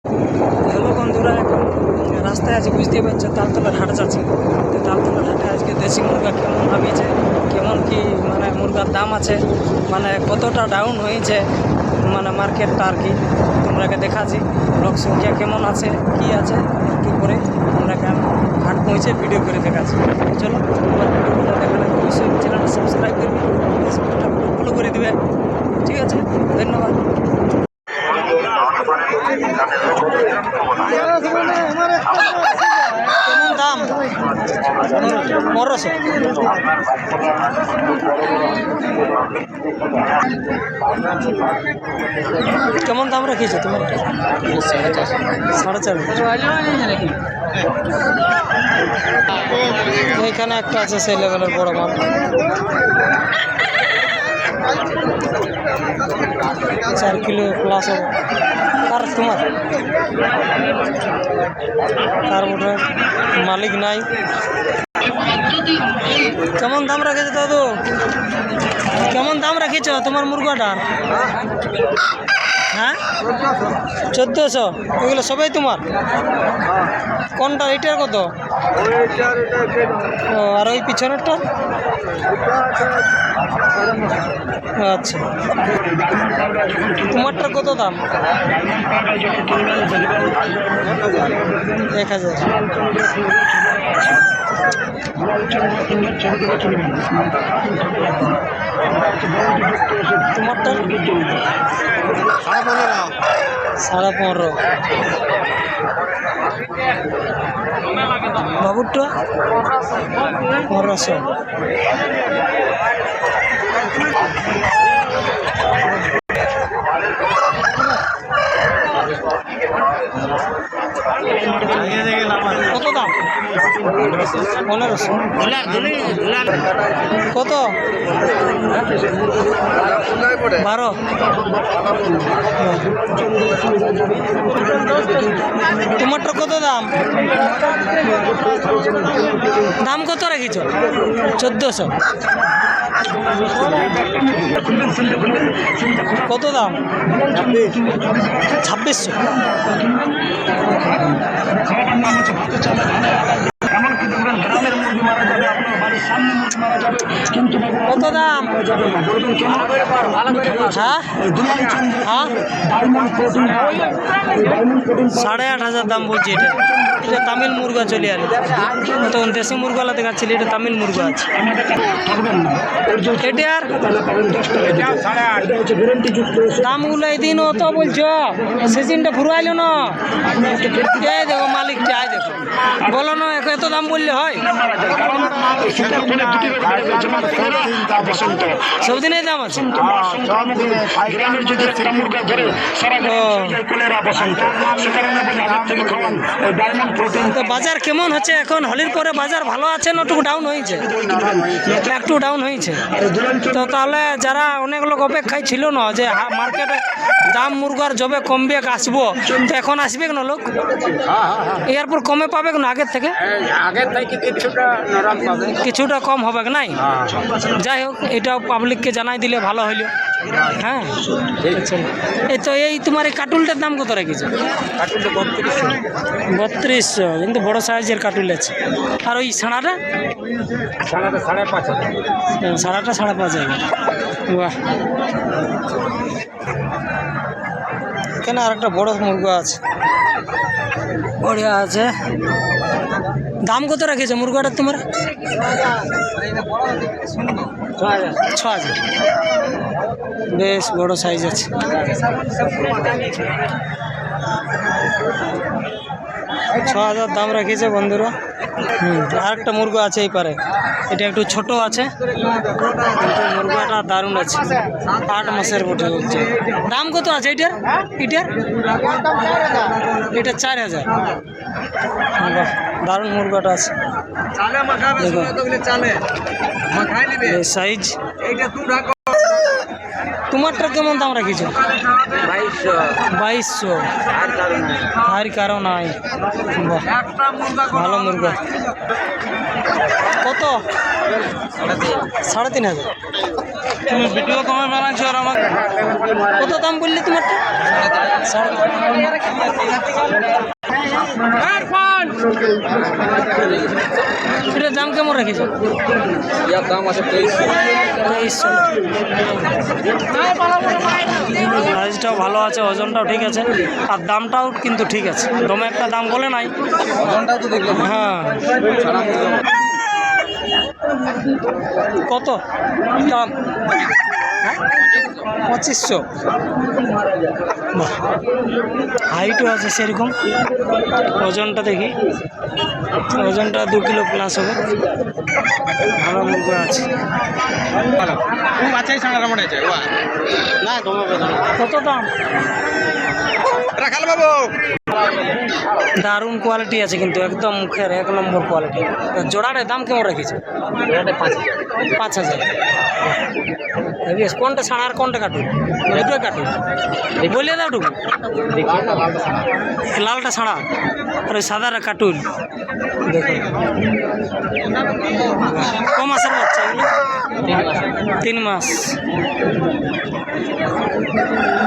Hello বন্ধুরা, এখন রাস্তায় আছে, বুঝতেই পারছো, তালতলার হাট যাচ্ছে। তো তালতলার হাটে আজকে দেশি মুরগা কেমন ভাবিয়েছে, কেমন কি মানে মুরগার দাম আছে, মানে কতটা ডাউন হয়েছে মানে মার্কেটটা আর কি তোমরাকে দেখাচ্ছি। লোক সংখ্যা কেমন আছে, কি আছে, কী করে তোমরাকে আমি হাট পৌঁছে ভিডিও করে দেখাচ্ছি। চলো ভিডিওটা দেখালে অবশ্যই চ্যানেলটা সাবস্ক্রাইব করবে, ফেসবুকটা ফলো করে দেবে। ঠিক আছে, ধন্যবাদ। কেমন দাম? 1500। কেমন দাম রাখিয়েছো তোমার? 4.5। এইখানে একটা আছে সেই লেভেলের বড় মাল, 4 কিলো প্লাস হবে। আর তোমার তার ওটা মালিক নাই। কেমন দাম রাখেছো দাদু? কেমন দাম রাখেছ তোমার মুরগাটার? হ্যাঁ, 1400। ওইগুলো সবাই তোমার? কোনটা এটার কত? ও, আর ওই পিছনেরটা? আচ্ছা, তোমারটার কত দাম? 1000। তোমারটা? 15.5। বাবুরটা 1500। কত দাম? 1500। কত? 12। তোমারটা কত দাম? দাম কত রেখেছ? 1400। কত দাম? 2600। কত দাম? হ্যাঁ হ্যাঁ, 8,500 দাম বলছি। এটা এটা তামিল মুরগা চলে আলো, তখন দেশি মুরগালা দেখাচ্ছিল, এটা তামিল মুরগা আছে। এটার দামগুলো এই দিন অত বলছো, সিজনটা ঘুরাইলো না। এই দেখো মালিকটা, আয় দেখো, বলো না এত দাম বললে হয়? সবদিনের দাম আছে। তো বাজার কেমন হচ্ছে এখন? হোলির পরে বাজার ভালো আছে না একটু ডাউন হয়েছে? একটু ডাউন হয়েছে। তো তাহলে যারা অনেক লোক অপেক্ষায় ছিল না যে মার্কেটে দাম মুরগার যবে কমবে আসবো, তো এখন আসবে না লোক? এরপর কমে পাবে না আগের থেকে? কিছুটা কম হবে নাই? যাই হোক, এটাও পাবলিককে জানাই দিলে ভালো হইল। হ্যাঁ, এই তো এই তোমার এই কাটুলটার দাম কত রেখেছে? 3200, কিন্তু বড় সাইজের কাটুল আছে। আর ওই ছানাটা? ছানাটা 5,500। বাহ, এখানে আর একটা বড় মুরগা আছে, বড়িয়া আছে। দাম কত রেখেছে মুরগাটা তোমার? 6,000। বেশ বড় সাইজ আছে। 6,000 দাম রেখেছে বন্ধুরা। আর একটা মুরগা আছে এই পারে, এটা একটু ছোট আছে, কিন্তু মুরগাটা দারুণ আছে। 8 মাসের বটে বলছে। দাম কত আছে এটার? এটা 4,000। দারুণ মুরগাটা আছে, সাইজ। তোমারটা কেমন দাম রাখিছ? 2200। আর কারো নাই। ভালো মুরগা। কত? 3,500। তুমি ভিডিও কমে বানাচ্ছো আর আমার কত দাম বললি তোমারটা? এটার দাম কেমন রেখেছো? ইয়ার দাম আছে 2300। সাইজটাও ভালো আছে, ওজনটাও ঠিক আছে, আর দামটাও কিন্তু ঠিক আছে, দমে একটা দাম বলে নাই। ওজনটাও তো দেখলাম। হ্যাঁ, কত দাম? 2500। হাইটও আছে সেরকম, ওজনটা দেখি, ওজনটা 2 কিলো প্লাস হবে, ভালো মুরগি আছে। কত দাম? রাখাল বাবু দারুণ কোয়ালিটি আছে কিন্তু, একদম মুখের 1 নম্বর কোয়ালিটি। জোড়াটার দাম কেমন রেখেছে? 5000। বেশ, কোনটা ছাড়া আর কোনটা কাটুন? দুটোই কাটুন, বলিয়ে দাও টুকু। লালটা ছাড়া আর ওই সাদাটা কাটুন। দেখুন, ক মাসের বাচ্চা এগুলো? 3 মাস।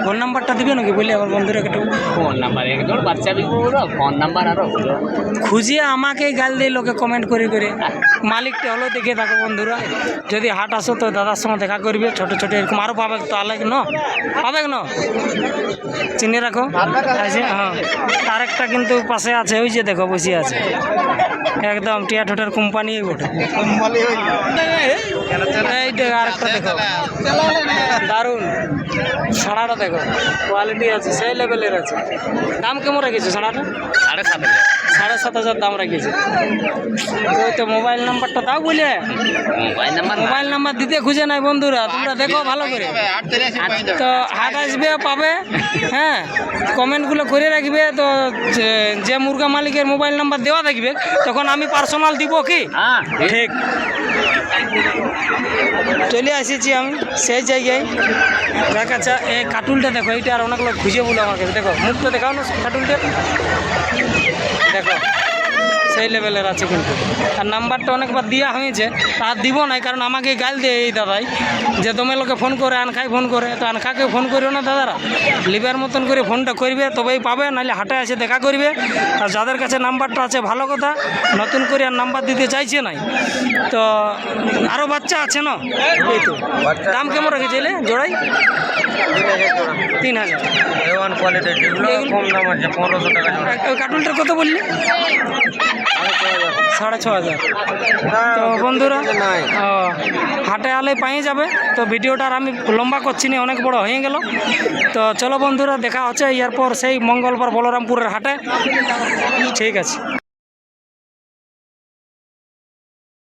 ফোন নাম্বারটা দিবে নাকি বলি আমার বন্ধুরা একটু? ফোন নাম্বার একজন বাচ্চা ফোন নাম্বার আরো খুঁজিয়ে আমাকে গাল দিয়ে লোকে কমেন্ট করে করে, মালিকটা হলেও দেখে থাকো বন্ধুরা। যদি হাট আসো তো দাদার সঙ্গে দেখা করবে, ছোট ছোট এরকম আরও পাবে তো, আলাগ ন পাবে ন, চিনে রাখো। হ্যাঁ, আরেকটা কিন্তু পাশে আছে, ওই যে দেখো বসে আছে, একদম টিয়া ঠোঁটের কোম্পানি বটে। এইটা আরেকটা দেখো, দারুণ ছাড়াটা দেখো, কোয়ালিটি আছে, সেই লেভেলের আছে। দাম কেমন রেখেছে ছাড়াটা? 7,500 দাম রেখেছে। ওই তো মোবাইল নাম্বারটা দাও বলে, মোবাইল নাম্বার দিতে খুঁজে নাই বন্ধুরা, তোমরা দেখো ভালো করে। তো হাট আসবে পাবে, হ্যাঁ, কমেন্টগুলো করে রাখবে। তো যে মুরগা মালিকের মোবাইল নাম্বার দেওয়া থাকবে, তখন আমি পার্সোনাল দিব কি? ঠিক। চলে আসেছি আমি সেই জায়গায়। দেখাচ্ছা এই কাটুলটা দেখো, এইটা আর অনেক লোক খুঁজে বলে আমার কাছে। দেখো মুখটা দেখাও না কাটুলটা, দেখো সেই লেভেলের আছে কিন্তু। আর নাম্বারটা অনেকবার দেওয়া হয়েছে, আর দিব নাই, কারণ আমাকে গাল দিয়ে এই দাদাই যে তোমার লোকে ফোন করে, আনখাই ফোন করে। তো আনখাকে ফোন করিও না দাদারা, লিবার মতন করে ফোনটা করবে তবেই পাবে, নাহলে হাটে এসে দেখা করবে। আর যাদের কাছে নাম্বারটা আছে ভালো কথা, নতুন করে আর নাম্বার দিতে চাইছে নাই। তো আরও বাচ্চা আছে না, এই তো দাম কেমন রেখেছে জোড়াই? 3000। কম দাম আছে 1500 টাকা। ওই কার্টুনটার কত বললি? 6,500। তো বন্ধুরা হাটে আলে পাই যাবে। তো ভিডিওটা আর আমি লম্বা করছি না, অনেক বড় হয়ে গেল। তো চলো বন্ধুরা, দেখা হচ্ছে এরপর সেই মঙ্গলবার বলরামপুরের হাটে। ঠিক আছে।